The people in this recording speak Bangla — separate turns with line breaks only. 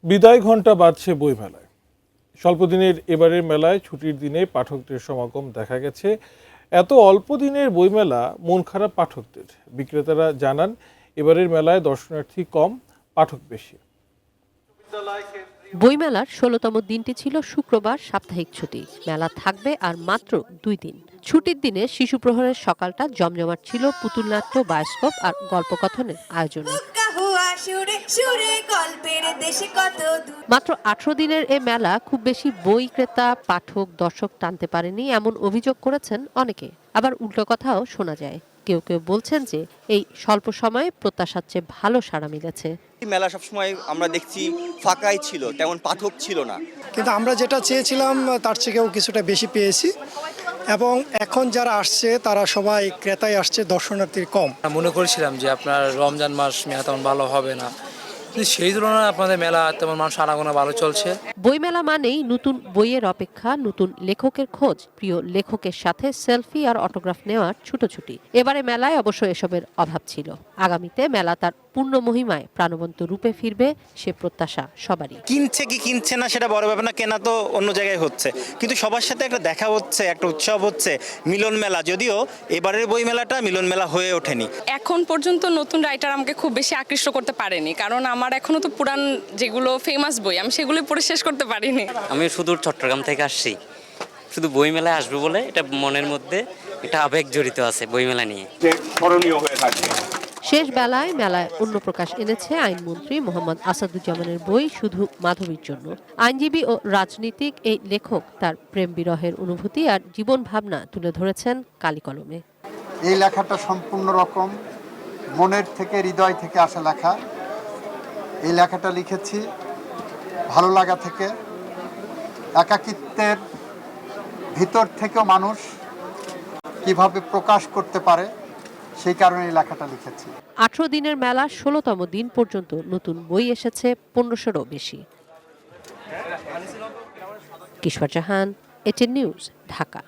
বিদায় ঘণ্টা বাজছে বইমেলায়। স্বল্পদিনের এবারের মেলায় ছুটির দিনে পাঠকদের সমাগম দেখা গেছে। এত অল্প দিনের বইমেলা মন খারাপ পাঠকদের। বিক্রেতারা জানান, এবারের মেলায় দর্শনার্থী কম, পাঠক বেশি।
বইমেলার ১৬তম দিনটি ছিল শুক্রবার, সাপ্তাহিক ছুটি। মেলা থাকবে আর মাত্র ২ দিন। ছুটির দিনে শিশু প্রহরের সকালটা জমজমাট ছিল পুতুল নাট্য, বায়োস্কোপ আর গল্পকথনের আয়োজনে। মাত্র ১৮ দিনের এ মেলা খুব বেশি বই ক্রেতা, পাঠক, দর্শক টানতে পারেনি এমন অভিযোগ করেছেন অনেকে। আবার উল্টো কথাও শোনা যায়। কেউ কেউ বলছেন যে এই স্বল্প সময়ে প্রত্যাশার চেয়ে ভালো সাড়া মিলেছে।
মেলা সবসময় আমরা দেখছি ফাঁকাই ছিল, তেমন পাঠক ছিল না,
কিন্তু আমরা যেটা চেয়েছিলাম তার থেকেও কিছুটা বেশি পেয়েছি। এবং এখন যারা আসছে তারা সবাই ক্রেতাই আসছে, দর্শনার্থী কম।
মনে করেছিলাম যে আপনার রমজান মাস মেলা তেমন ভালো হবে না, কিন্তু সেই তুলনায় আপনাদের মেলা তেমন মানুষ আনাগোনা ভালো চলছে।
বইমেলা মানেই নতুন বইয়ের অপেক্ষা, নতুন লেখকের খোঁজ, প্রিয় লেখকের সাথে সেলফি আর অটোগ্রাফ নেওয়ার ছুটোছুটি। এবারে মেলায় অবশ্য এসবের অভাব ছিল। আগামীতে মেলা তার পূর্ণ মহিমায় প্রাণবন্ত রূপে ফিরবে, সে প্রত্যাশা সবারই।
কিনছে কি কিনছে না সেটা বড় ব্যাপার না, কেনা তো অন্য জায়গায় হচ্ছে, কিন্তু সবার সাথে একটা দেখা হচ্ছে, একটা উৎসব হচ্ছে, মিলন মেলা। যদিও এবারের বই মেলাটা মিলন মেলা হয়ে ওঠেনি।
এখন পর্যন্ত নতুন রাইটার আমাকে খুব বেশি আকৃষ্ট করতে পারেনি, কারণ আমার এখনো তো পুরান যেগুলো ফেমাস বই আমি সেগুলো পড়ে শেষ করতে পারিনি।
আমি সুদূর চট্টগ্রাম থেকে আসছি, শুধু বইমেলায় আসবো বলে এটা মনের মধ্যে একটা আবেগ জড়িত আছে বইমেলা নিয়ে।
শেষ বেলায় মেলায় অন্য প্রকাশ এনেছে আইনমন্ত্রী মোহাম্মদ আসাদুজ্জামানের বই শুধু মাধবীর জন্য। আইনজীবী ও রাজনীতিক এই লেখক তার প্রেম বিরহের অনুভূতি আর জীবন ভাবনা তুলে ধরেছেন কালি কলমে।
এই লেখাটা সম্পূর্ণ রকম মনের থেকে, হৃদয় থেকে আসা লেখা। এই লেখাটা লিখেছি ভালো লাগা থেকে, একাকিত্বের ভিতর থেকেও মানুষ কিভাবে প্রকাশ করতে পারে সেই কারণে এই লেখাটা লিখেছি।
১৮ দিনের মেলা ১৬তম দিন পর্যন্ত নতুন বই এসেছে ১৫০০রও বেশি। কিশোর জাহান, এটিএন নিউজ, ঢাকা।